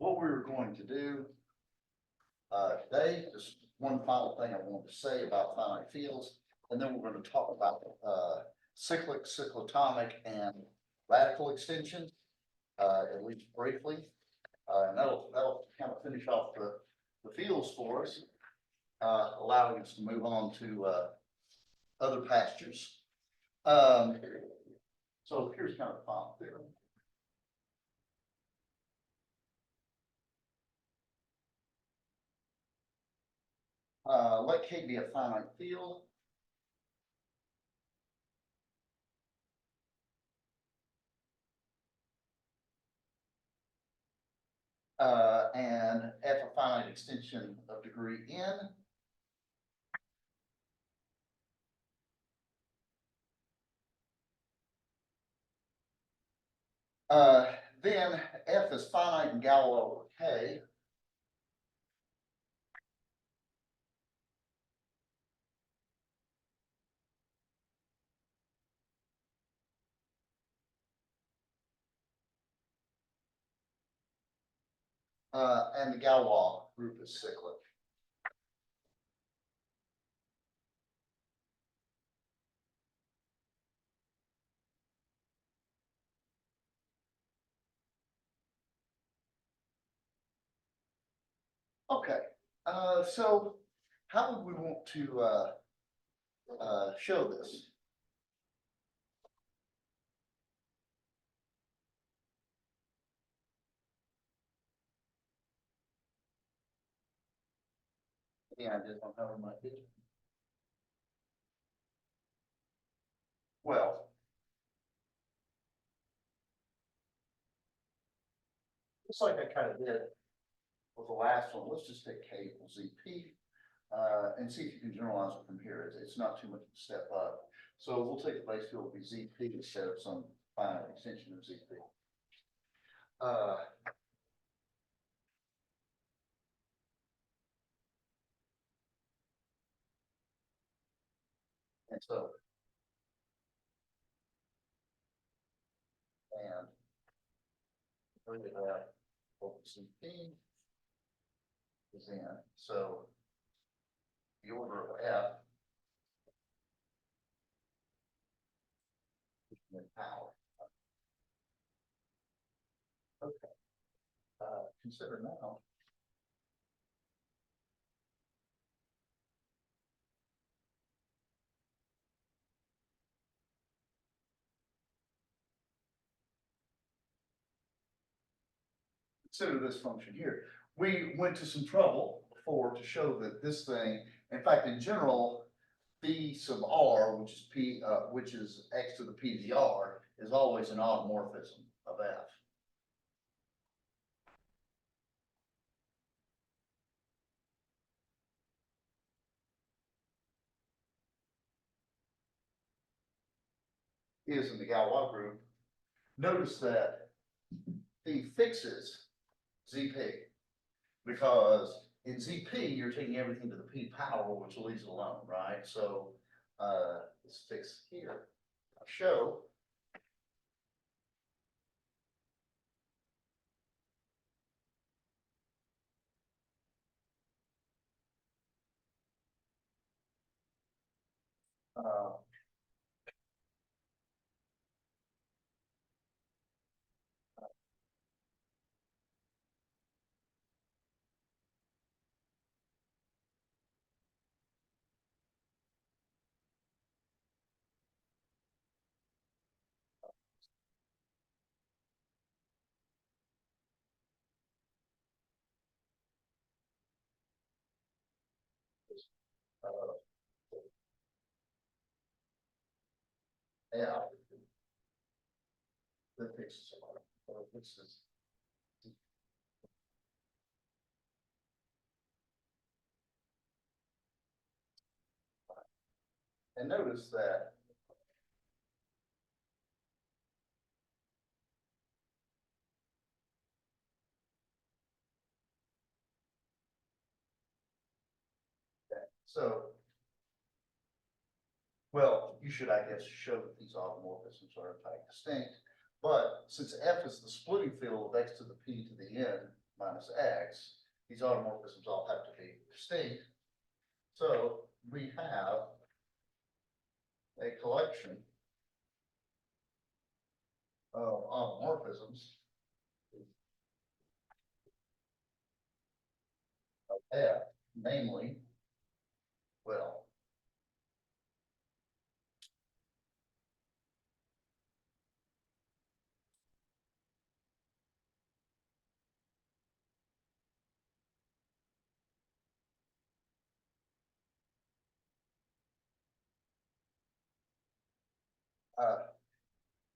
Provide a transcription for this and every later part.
what we were going to do today, just one final thing I wanted to say about finite fields, and then we're going to talk about cyclic, cyclotomic, and radical extensions, at least briefly. And that'll kind of finish off the fields for us, allowing us to move on to other pastures. So here's kind of the final theorem. Let K be a finite field. And F a finite extension of degree n. Then F is finite in Galois over K. And the Galois group is cyclic. Okay, so how would we want to show this? Yeah, I just don't know my picture. Well, just like I kind of did with the last one, let's just take K equals ZP and see if you can generalize it from here. It's not too much of a step up. So we'll take the base field will be ZP instead of some finite extension of ZP. And so, and look at that, ZP is in. So the order of F is in power. Okay. Consider now. Consider this function here. We went to some trouble before to show that this thing, in fact, in general, P sub R, which is P, which is X to the P to the R, is always an automorphism of F. Is in the Galois group. Notice that P fixes ZP because in ZP you're taking everything to the P power, which leaves it alone, right? So let's fix here. I'll show. Yeah. That fixes it. This is. And notice that so, well, you should, I guess, show that these automorphisms are in fact distinct. But since F is the splitting field of X to the P to the N, minus X. These automorphisms all have to be distinct. So we have a collection of automorphisms of F, namely, well,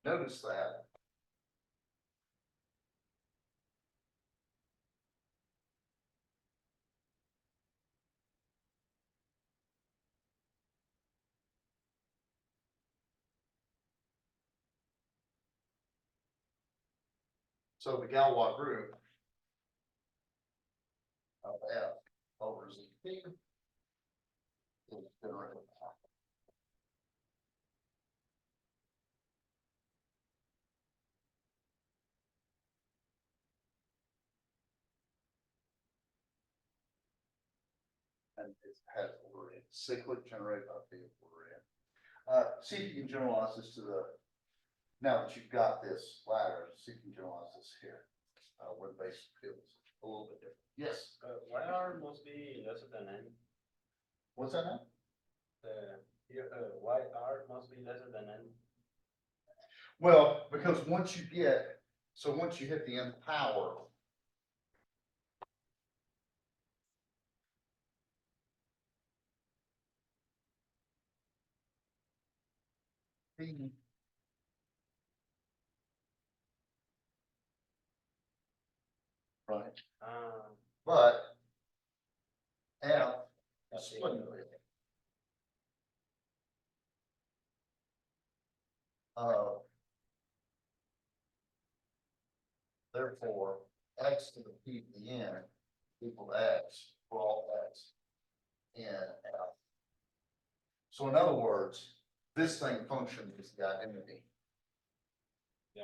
notice that so the Galois group of F over ZP is generated. And it has order in, cyclic generated by field order in. See if you can generalize this to the, now that you've got this ladder, see if you can generalize this here, where the base field is a little bit different. Yes, YR must be lesser than N. what's that now? YR must be lesser than N. Well, because once you get, so once you hit the nth power. The right, but F is splitting the field. Therefore, X to the P to the N equal to X for all X in F. So in other words, this thing functions as the identity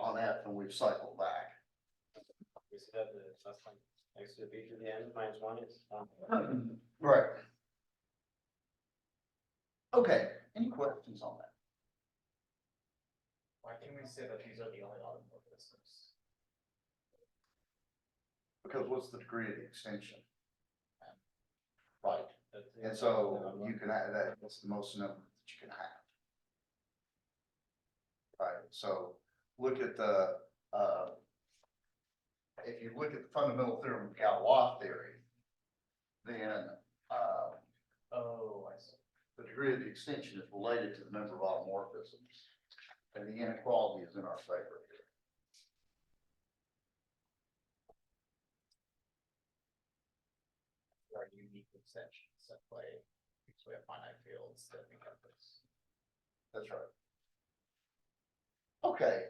on F, and we've cycled back. We see that the last time, X to the B to the N minus 1 is. Right. Okay, any questions on that? Why can we say that these are the only automorphisms? Because what's the degree of the extension? Right, and so you can add that, that's the most number that you can have. Right, so look at the, if you look at the fundamental theorem of Galois theory, then, Oh, I see. the degree of the extension is related to the number of automorphisms. And the inequality is in our favor here. There are unique extensions at play, because we have finite fields that make up this. That's right. Okay,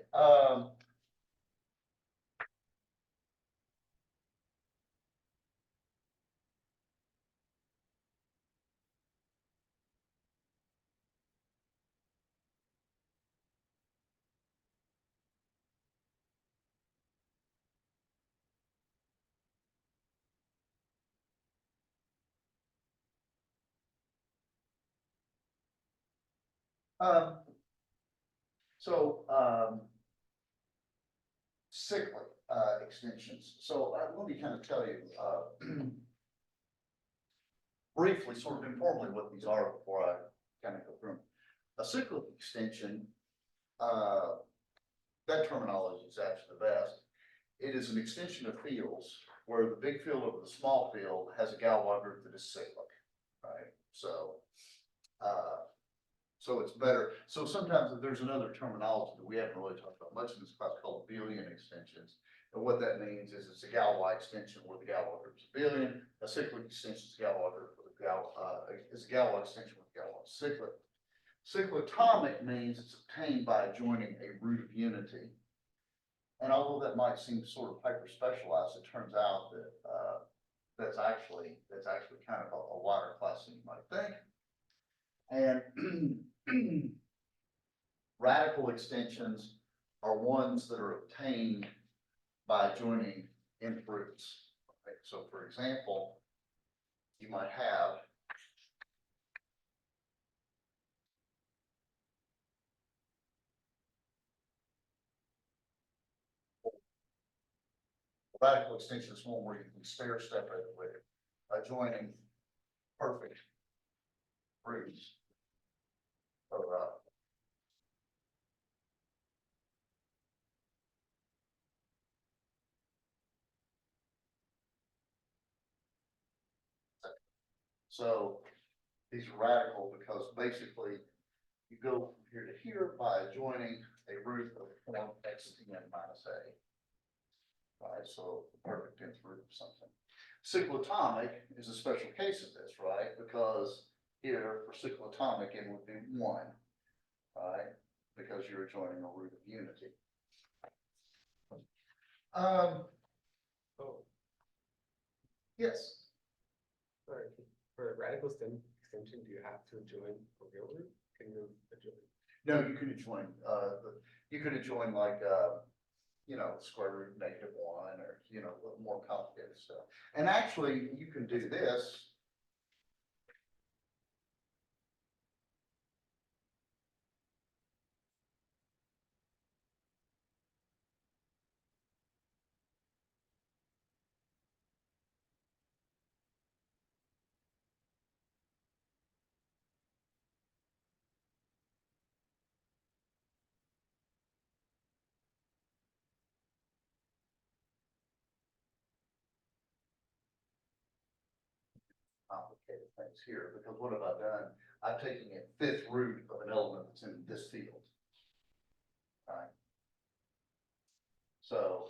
so, cyclic, extensions. So, let me kind of tell you, briefly, sort of informally what these are before I kind of go through them. A cyclic extension, that terminology is actually the best. It is an extension of fields where the big field over the small field has a Galois group that is cyclic, right? So, so it's better. So sometimes there's another terminology that we haven't really talked about much in this class called abelian extensions. And what that means is it's a Galois extension where the Galois group is abelian. A cyclic extension is a Galois group with a is a Galois extension with Galois cyclic. Cyclotomic means it's obtained by joining a root of unity. And although that might seem sort of hyper specialized, it turns out that that's actually kind of a wider class than you might think. And radical extensions are ones that are obtained by joining nth roots, So for example, you might have radical extension is one where you can stair step it with adjoining perfect roots. Or, so these are radical because basically you go from here to here by adjoining a root of form xn minus a. Right, so the perfect nth root of something. Cyclotomic is a special case of this, right? Because here for cyclotomic it would be one, right? Because you're adjoining a root of unity. Oh, Yes. sorry, for a radical extension, do you have to join a real root? Can you adjoin? No, you could adjoin, you could adjoin like, you know, square root negative one or, you know, a little more complicated stuff. And actually, you can do this. Complicated things here, because what have I done? I've taken a fifth root of an element that's in this field. Right? So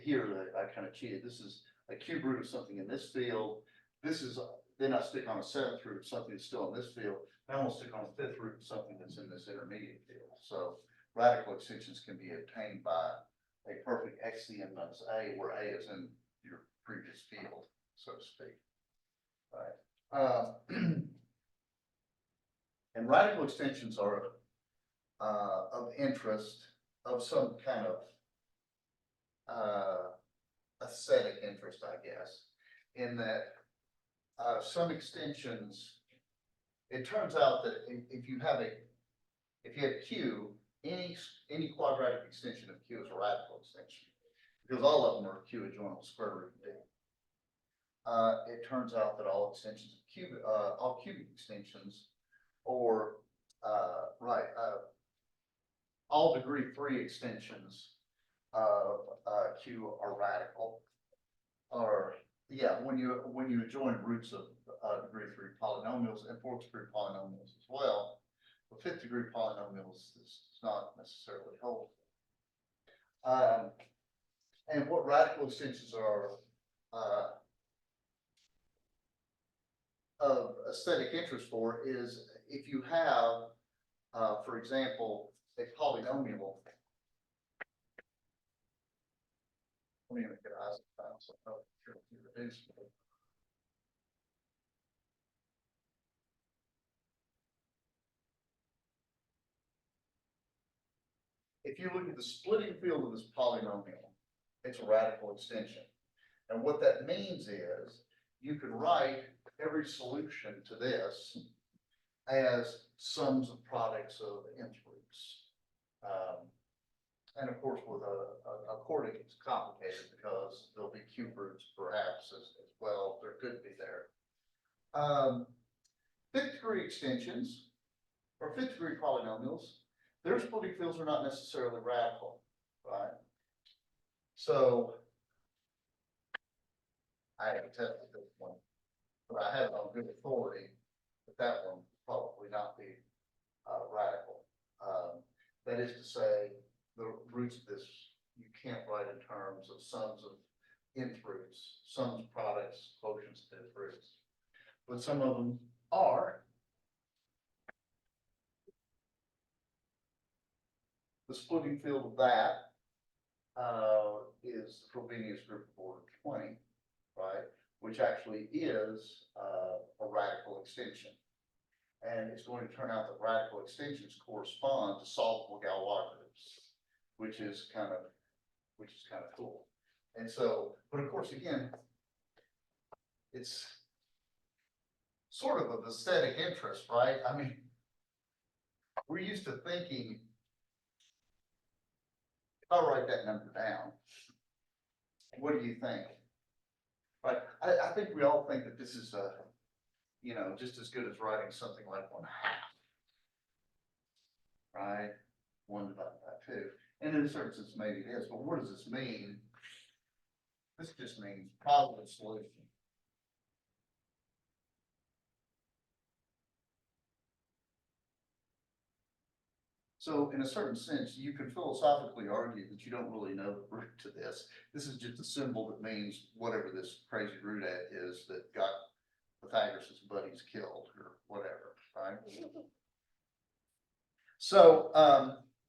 here I kind of cheated. This is a cube root of something in this field. This is, then I stick on a seventh root of something that's still in this field. Now I'm gonna stick on a fifth root of something that's in this intermediate field. So radical extensions can be obtained by a perfect xn minus a, where a is in your previous field, so to speak. Right. And radical extensions are of interest of some kind of aesthetic interest, I guess, in that some extensions, it turns out that if you have Q, any quadratic extension of Q is a radical extension, because all of them are Q adjoint square root of D. It turns out that all extensions of all cubic extensions, or all degree 3 extensions of Q are radical. Or yeah, when you adjoin roots of degree 3 polynomials and 4th degree polynomials as well, the 5th degree polynomials is not necessarily helpful. And what radical extensions are of aesthetic interest for is if you have, for example, a polynomial. Let me get eyes on so reduce. If you look at the splitting field of this polynomial, it's a radical extension. And what that means is you can write every solution to this as sums of products of nth roots. And of course, with a chording, it's complicated because there'll be cube roots perhaps as well. There could be there. 5th degree extensions or 5th degree polynomials, their splitting fields are not necessarily radical, right? So I haven't tested this one, but I have it on good authority that that one will probably not be radical. That is to say, the roots of this you can't write in terms of sums of nth roots, sums, products, quotients, of nth roots, but some of them are. The splitting field of that is the Frobenius group of order 20, right? Which actually is a radical extension. And it's going to turn out that radical extensions correspond to solvable Galois groups, which is kind of cool. And so, but of course, again, it's sort of aesthetic interest, right? I mean, we're used to thinking, if I write that number down, what do you think? But I think we all think that this is just as good as writing something like 1/2. Right? 1 divided by 2. And in a certain sense, maybe it is, but what does this mean? This just means positive solution. So in a certain sense, you could philosophically argue that you don't really know the root to this. This is just a symbol that means whatever this crazy root at is that got Pythagoras' buddies killed or whatever, right? So,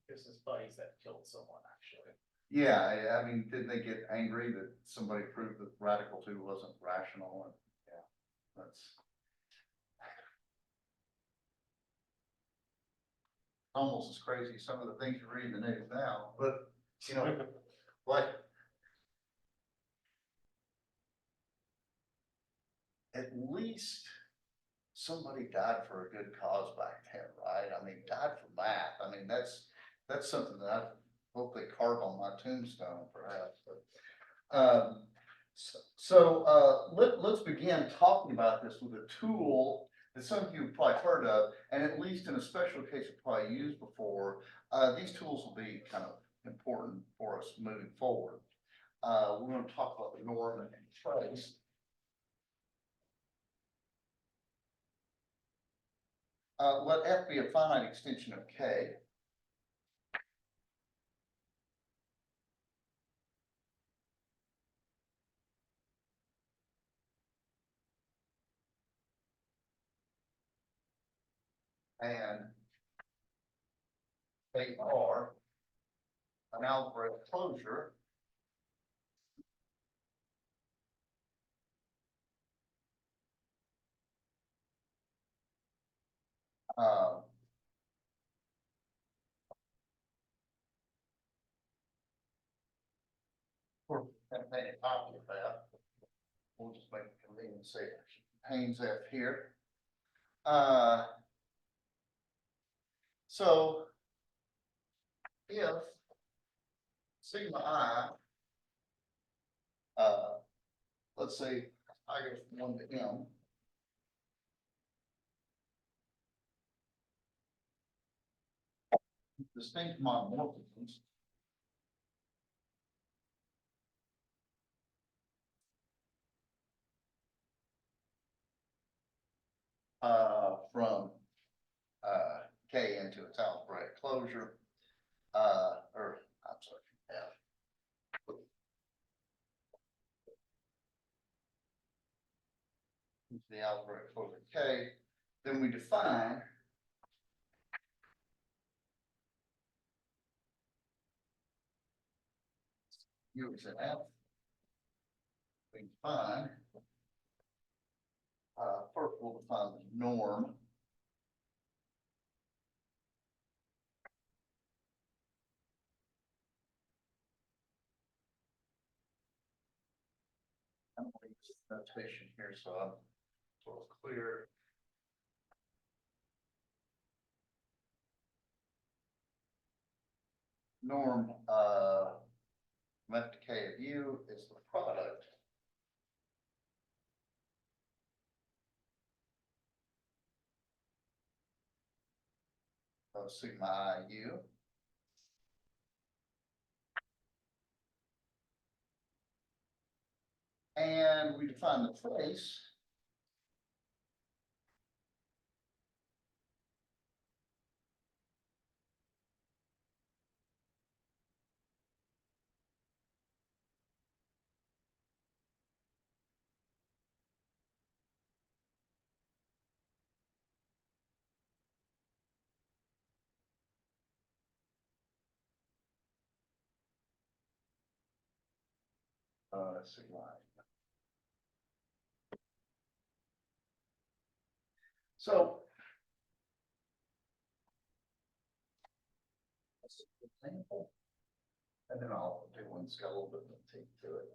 This is buddies that killed someone, actually. yeah, I mean, did they get angry that somebody proved that radical 2 wasn't rational? And yeah, that's almost as crazy as some of the things you read in the news now, but like at least somebody died for a good cause back then, right? I mean, died for math. I mean, that's something that I hope they carve on my tombstone perhaps, but, let's begin talking about this with a tool that some of you have probably heard of, and at least in a special case you've probably used before. These tools will be kind of important for us moving forward. We're going to talk about the norm and trace. Let F be a finite extension of K. And they are an algebraic closure uh, for a copy of that. We'll just make it convenient, say Haynes F here. So if sigma I, let's say I go from 1 to M, distinct monomorphisms from K into its algebraic closure, or I'm sorry, F. Into the algebraic closure K, then we define U is an F. We define, first we'll define the norm. I'm going to use notation here so I'm sort of clear. Norm from F to K of U is the product of sigma I U and we define the trace sigma I. So that's an example, and then I'll do one that's got a little bit of teeth to it.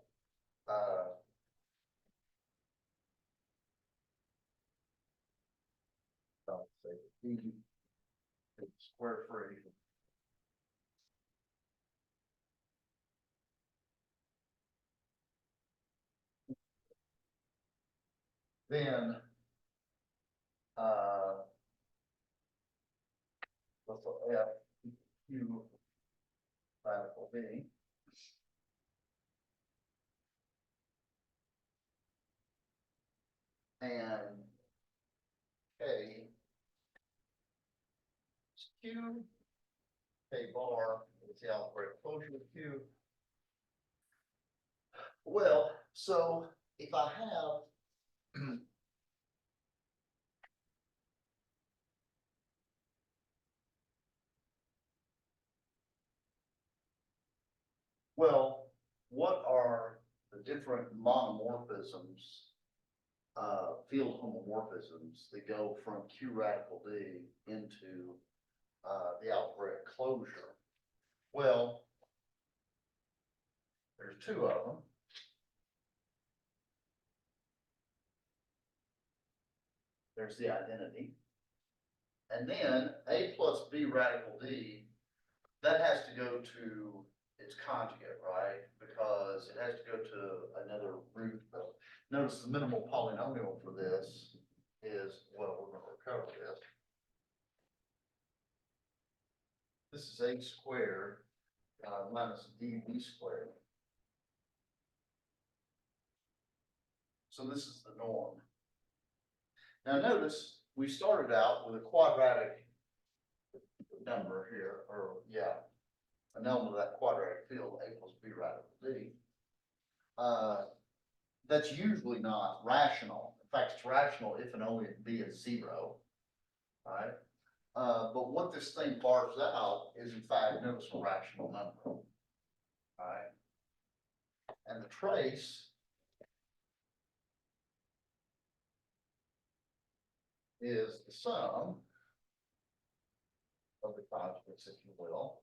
say D is square free. Then, let's look F Q radical B. And K is Q, K bar is the algebraic closure of Q. Well, so if I have well, what are the different monomorphisms, field homomorphisms that go from Q radical D into the algebraic closure? Well, there's two of them. There's the identity. And then A plus B radical D, that has to go to its conjugate, right? Because it has to go to another root of, notice the minimal polynomial for this is, well, we're gonna recover this. This is A squared, minus DB squared. So this is the norm. Now notice, we started out with a quadratic number here, or yeah, an element of that quadratic field, A plus B radical D. That's usually not rational. In fact, it's rational if and only if B is zero, right? But what this thing bars out is in fact, notice a rational number, right? And the trace is the sum of the conjugates, if you will.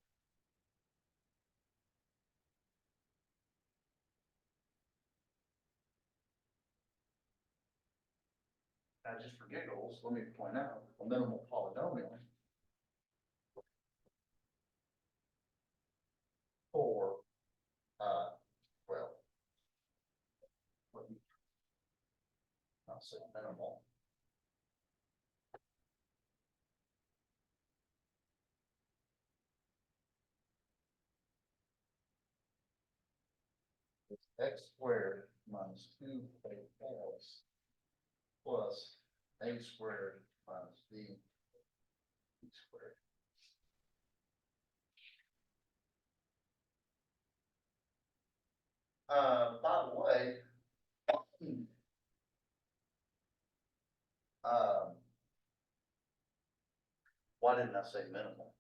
Now, just for giggles, let me point out a minimal polynomial for, well, let me not say minimal. It's x squared minus 2x plus a squared minus b squared. By the way, why didn't I say minimal?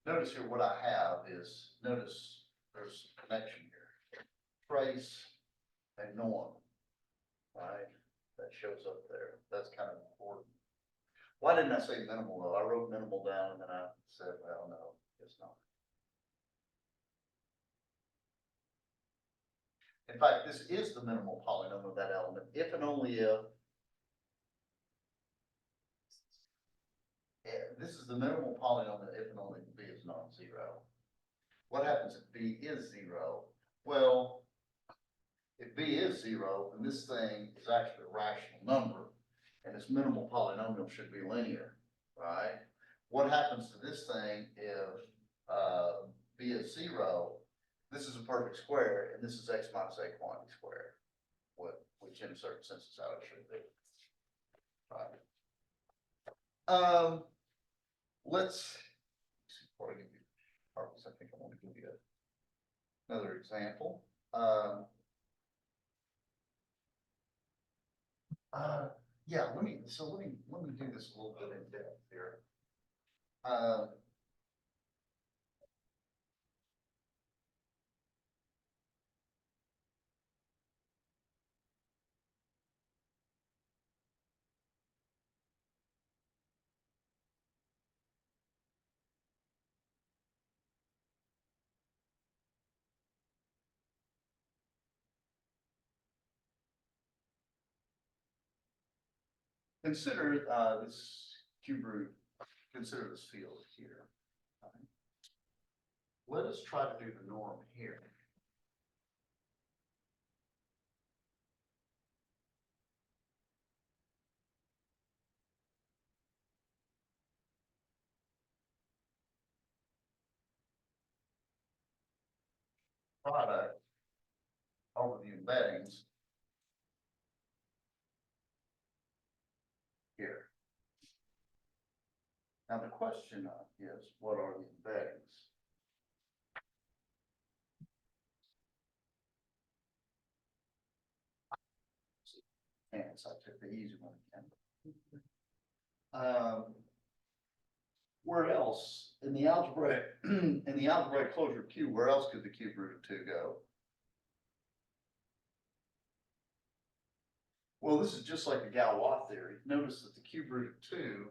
Notice here what I have is, notice there's a connection here. Trace and norm, right? That shows up there. That's kind of important. Why didn't I say minimal though? I wrote minimal down and then I said, well, no, it's not. In fact, this is the minimal polynomial of that element, if and only if this is the minimal polynomial if and only if b is non-zero. What happens if b is zero? Well, if b is zero, then this thing is actually a rational number, and its minimal polynomial should be linear, right? What happens to this thing if b is zero? This is a perfect square, and this is x minus a quantity squared, which in a certain sense is how it should be, right? Let's see, before I give you Harvey's, I think I want to give you another example. Yeah, let me do this a little bit in depth here. Consider, this cube root, consider this field here. Let us try to do the norm here. Product over the embeddings here. Now, the question is, what are the embeddings? And so I took the easy one again. Where else, in the algebraic closure of Q, where else could the cube root of 2 go? Well, this is just like the Galois theory. Notice that the cube root of 2,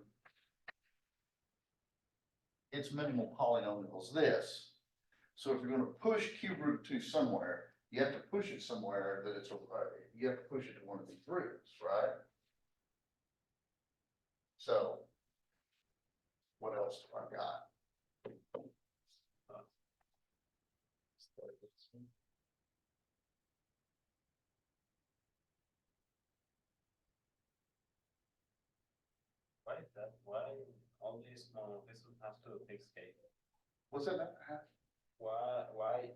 its minimal polynomial is this. So if you're going to push cube root of 2 somewhere, you have to push it somewhere that you have to push it to one of these roots, right? So what else do I got? Why all these monomorphisms has to fix K? What's that? Why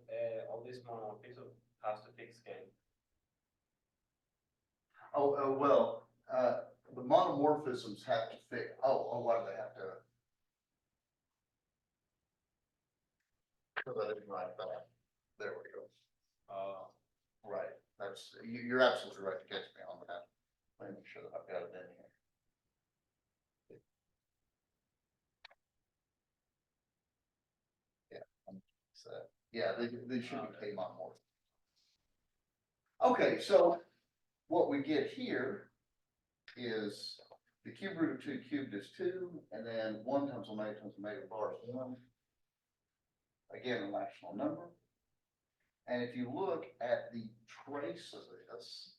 all these monomorphisms has to fix K? Well, the monomorphisms have to fit. Why do they have to? Because I didn't write that. There we go. Right, you're absolutely right to catch me on that. Let me make sure that I've got it in here. So, yeah, they should be monomorphic. Okay, so what we get here is the cube root of 2 cubed is 2, and then 1 times omega bar is 1. Again, a rational number. And if you look at the trace of this,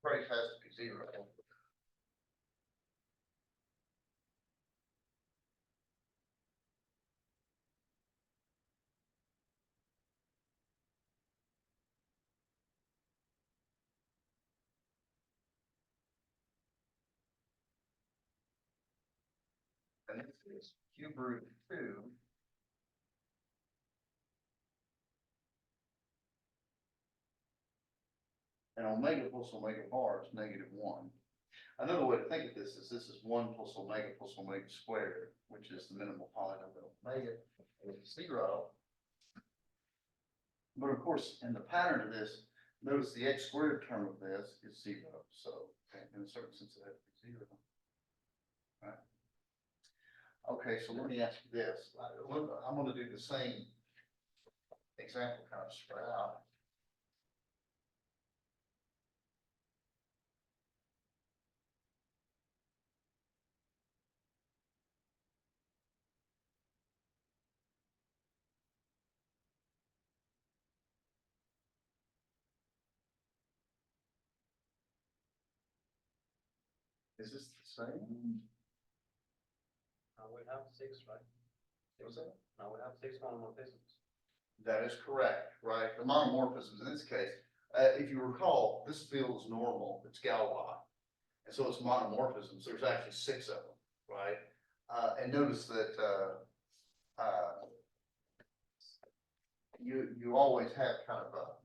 trace has to be 0. And this is cube root of 2 and omega plus omega bar is -1. Another way to think of this is 1 plus omega squared, which is the minimal polynomial omega, is 0. But of course, in the pattern of this, notice the x squared term of this is 0. So in a certain sense, it has to be 0. Right. Okay, so let me ask you this. I'm going to do the same example kind of spread out. Is this the same? Now we have 6, right? Was it? Now we have 6 monomorphisms. That is correct, right? The monomorphisms in this case, if you recall, this field is normal, it's Galois. And so it's monomorphisms, there's actually 6 of them, right? And notice that, you always have kind of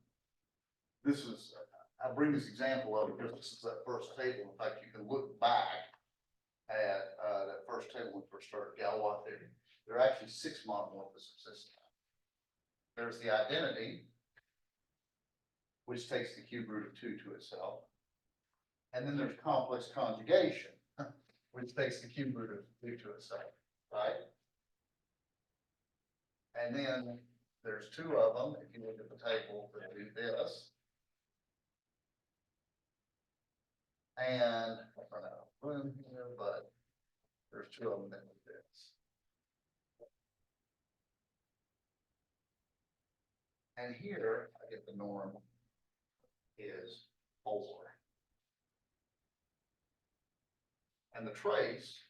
I bring this example up because this is that first table. In fact, you can look back at, that first table when we first started Galois theory. There are actually 6 monomorphisms this time. There's the identity, which takes the cube root of 2 to itself. And then there's complex conjugation, which takes the cube root of 2 to itself, right? And then there's 2 of them, if you look at the table, that do this. And I don't know room here, but there's 2 of them that do this. And here, I get the norm is 4. And the trace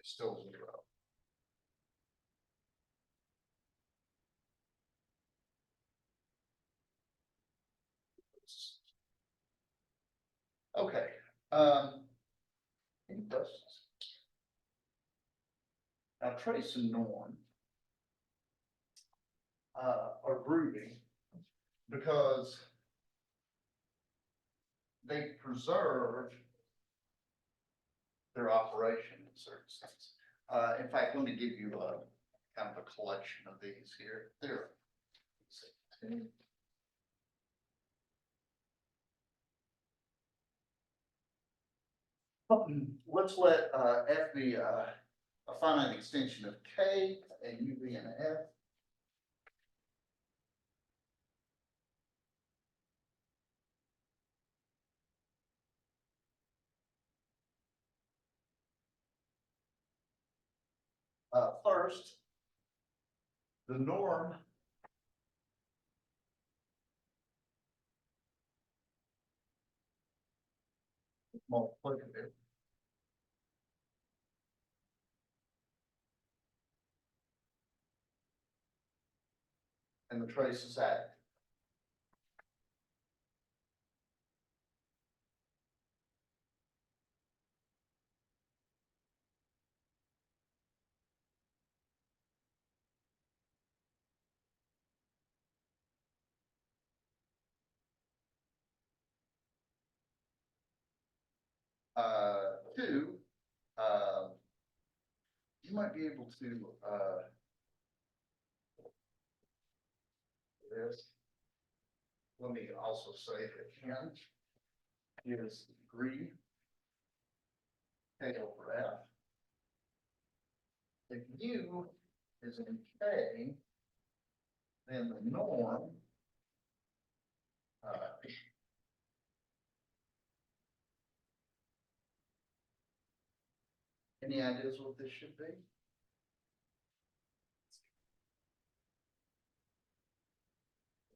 is still 0. Okay, any questions? Now, trace and norm are groovy because they preserve their operation in certain sense. In fact, let me give you a kind of a collection of these here. There. Let's let F be a finite extension of K and U be an F. First, the norm is multiplicative. And the trace is active. Two, you might be able to, this. Let me also say that N is degree K over F. If U is in K, then the norm any ideas what this should be?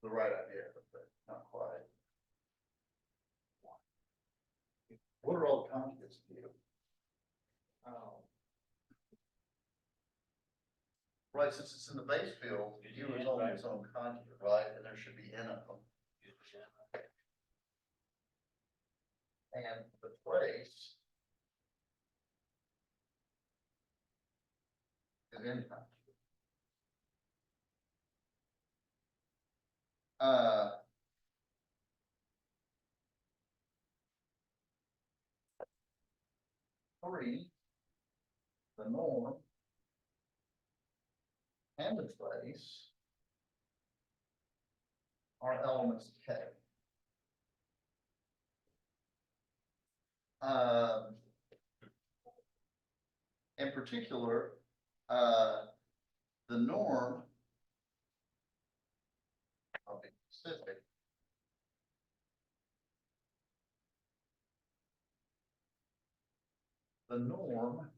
The right idea, but not quite. What are all the conjugates to you? Right, since it's in the base field, U is only its own conjugate, right? And there should be N of them. And the trace is N conjugate. Three, the norm and the trace are elements of K. In particular, the norm, I'll be specific, the norm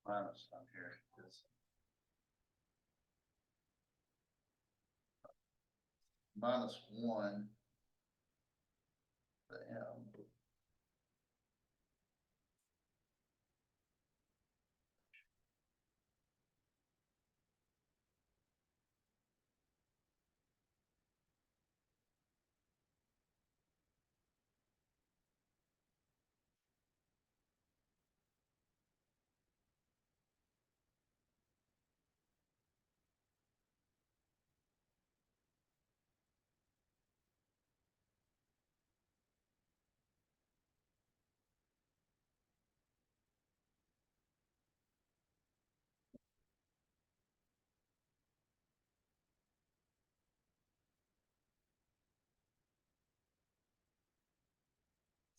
minus on here is -1 the M.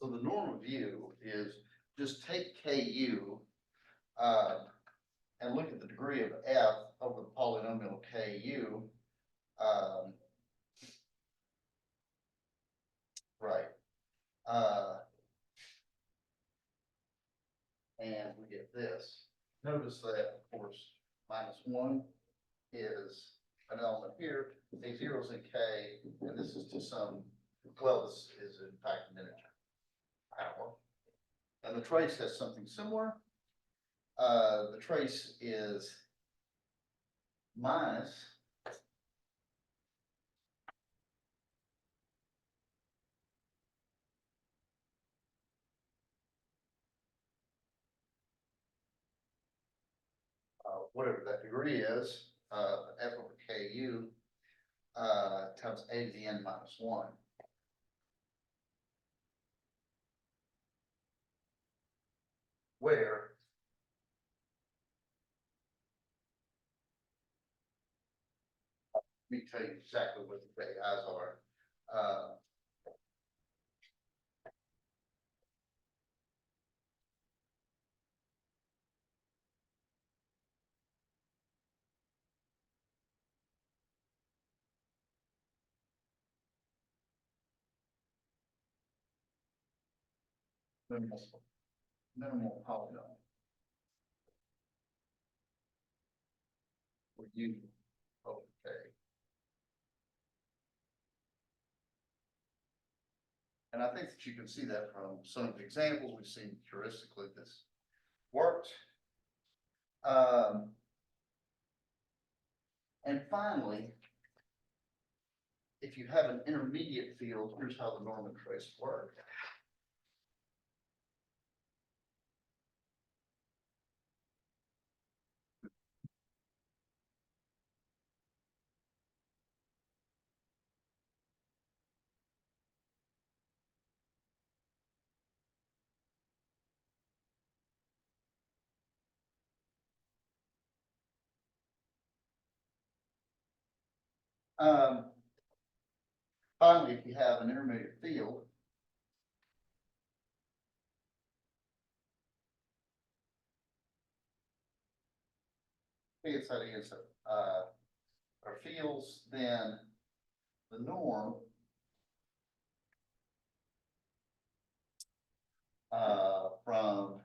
So the norm of U is just take KU and look at the degree of F over the polynomial KU. Right. and we get this. Notice that, of course, -1 is an element here, a zero is in K, and this is to some, well, this is in fact an integer. Power. And the trace has something similar. The trace is minus whatever that degree is, F over KU, times A to the N minus 1. Where let me tell you exactly what the AIs are. Minimal polynomial. For U over K. And I think that you can see that from some of the examples we've seen heuristically this worked. And finally, if you have an intermediate field, here's how the norm and trace work. Finally, if you have an intermediate field, that is, or fields, then the norm from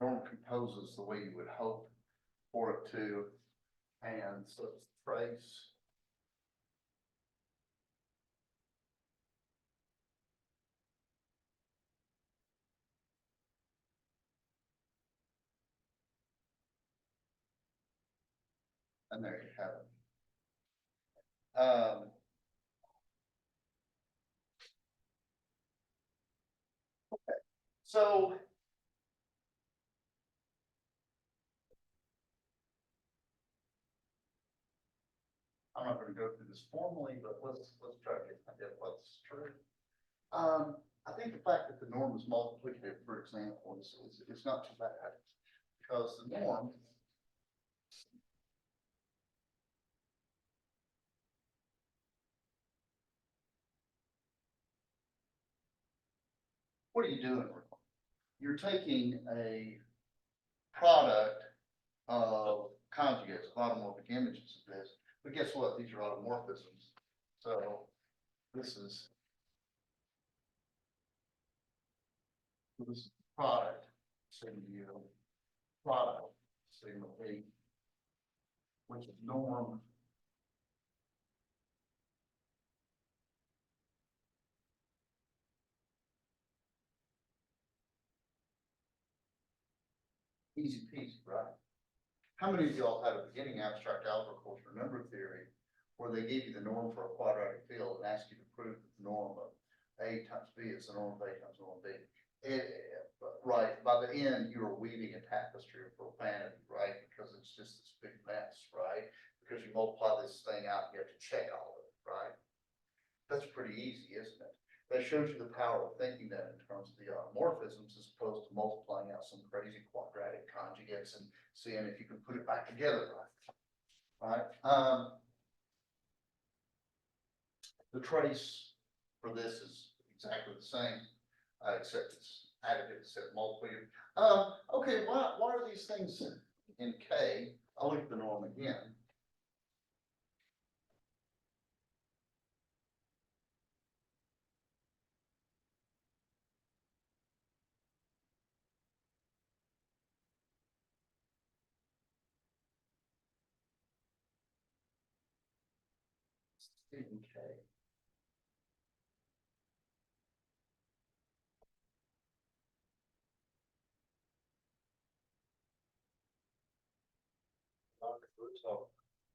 norm composes the way you would hope for it to, and so it's trace. And there you have it. Okay. So I'm not going to go through this formally, but let's try to get what's true. I think the fact that the norm is multiplicative, for example, is not too bad, because the norm what are you doing? You're taking a product of conjugates, automorphic images of this, but guess what? These are automorphisms. So this is product, sigma U, product, sigma A, which is norm easy peasy, right? How many of y'all had a beginning abstract algebra course or number theory where they gave you the norm for a quadratic field and asked you to prove that the norm of A times B is the norm of A times norm of B? Right, by the end, you are weaving a tapestry of profanity, right? Because it's just this big mess, right? Because you multiply this thing out, you have to check all of it, right? That's pretty easy, isn't it? That shows you the power of thinking that in terms of the automorphisms as opposed to multiplying out some crazy quadratic conjugates and seeing if you can put it back together, right? The trace for this is exactly the same, except it's additive said multiple. Okay, why are these things in K? I'll look at the norm again. In K. Not the roots of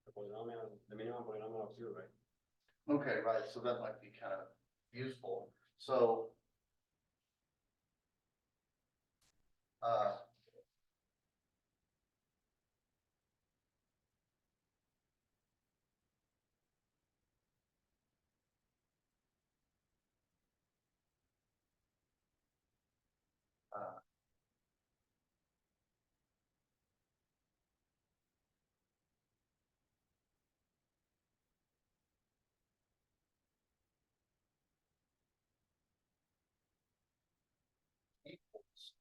the polynomial, the minimum polynomial of zero, right? Okay, right, so that might be kind of useful, so. Uh. uh, Equals.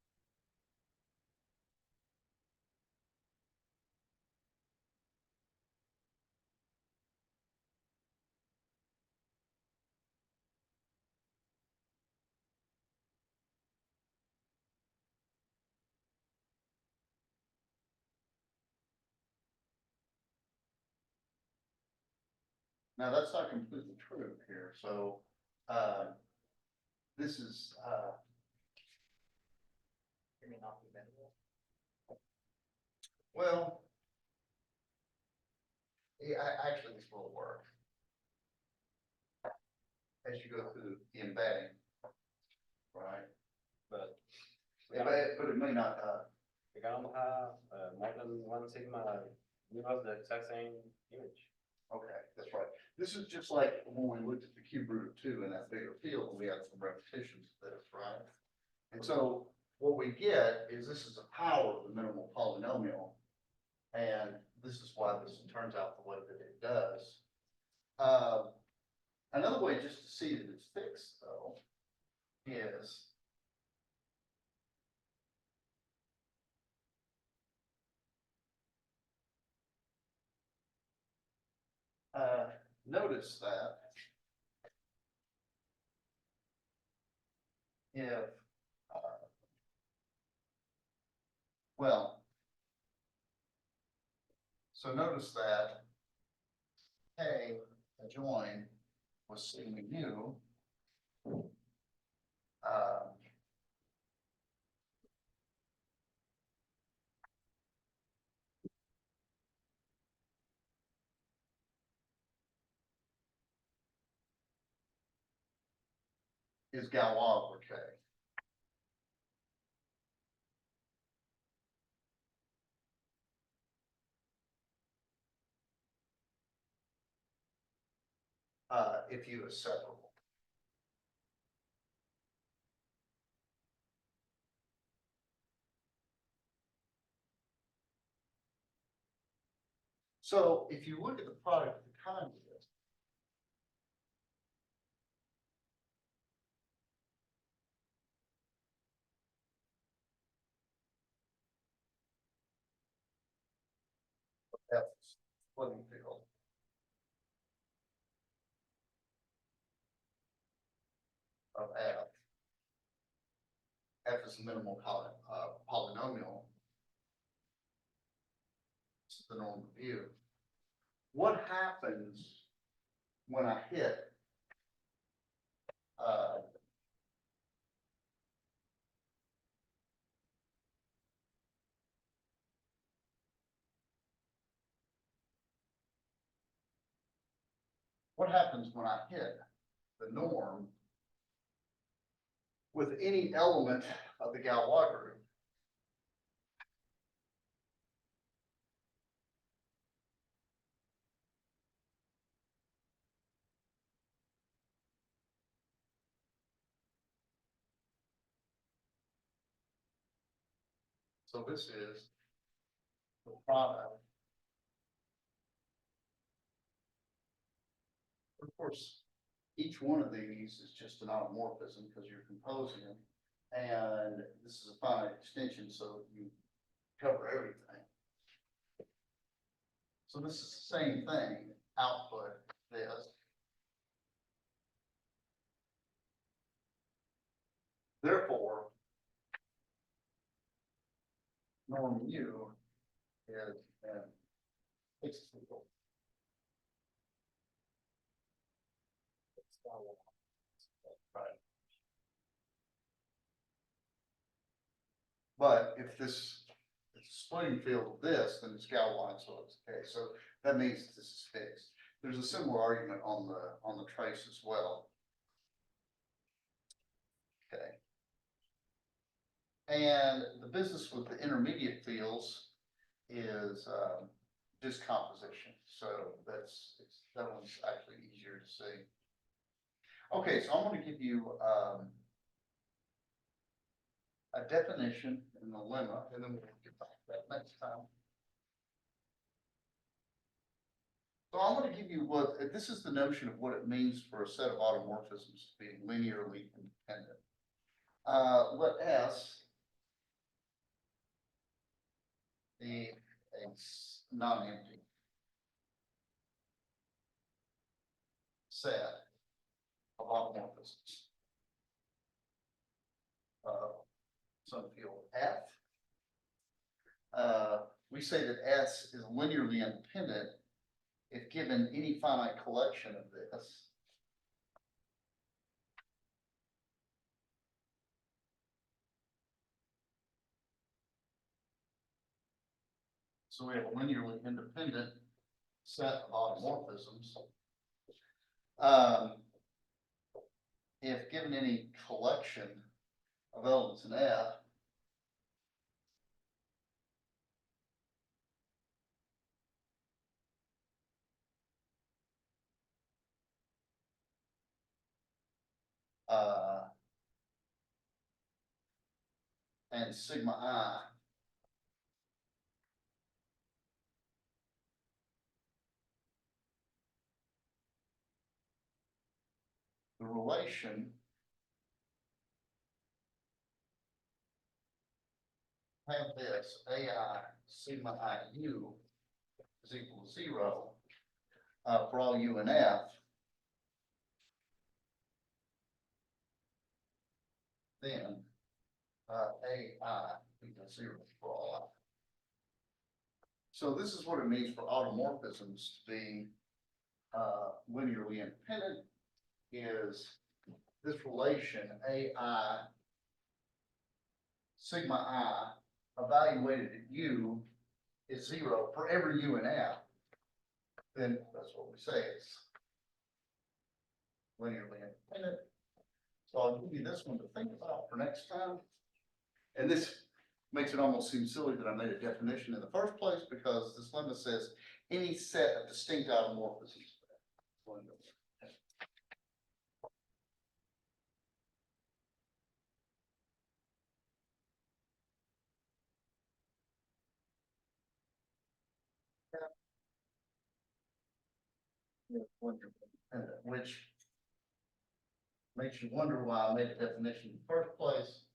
Now, that's not completely true here, so, this is, It may not be minimal. well. Yeah, actually, this will work. As you go through the embedding. Right, But we but cannot, but it may not, we cannot have more than one sigma give us the exact same image. okay, that's right. This is just like when we looked at the cube root of 2 in that bigger field, and we had some repetitions of this, right? And so what we get is this is a power of the minimal polynomial. And this is why this turns out the way that it does. Another way just to see that it's fixed though is notice that if, well, so notice that K adjoin was sigma u. Is Galois over K. If U is separable. So if you look at the product of the conjugate, F splitting field. Of F. F is the minimal polynomial. It's the normal view. What happens when I hit what happens when I hit the norm with any element of the Galois group? So this is the product. Of course, each one of these is just an automorphism because you're composing them. And this is a finite extension, so you cover everything. So this is the same thing, output this. Therefore, norm U is fixed field. Right. But if this, it's a splitting field of this, then it's galvanized, so it's okay, so that means this is fixed. There's a similar argument on the trace as well. Okay. And the business with the intermediate fields is, discomposition, so that one's actually easier to see. Okay, so I'm gonna give you, a definition and the lemma, and then we'll get back to that next time. So I'm gonna give you this is the notion of what it means for a set of automorphisms to be linearly independent. Let S be a non-empty set of automorphisms. Some field F. We say that S is linearly independent if given any finite collection of this. So we have a linearly independent set of automorphisms. If given any collection of elements in F, and sigma I the relation have this AI sigma IU is equal to 0 for all U and F. Then AI equals 0 for all I. So this is what it means for automorphisms to be linearly independent, is this relation AI sigma I evaluated at U is 0 for every U and F. Then that's what we say, it's linearly independent. So I'll give you this one to think about for next time. And this makes it almost seem silly that I made a definition in the first place, because this lemma says any set of distinct automorphisms. Which makes you wonder why I made a definition in the first place.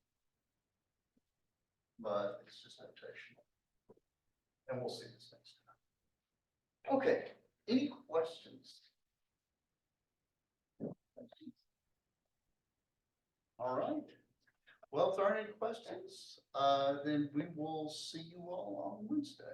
But it's just notation. And we'll see this next time. Okay, any questions? All right. Well, if there aren't any questions, then we will see you all on Wednesday.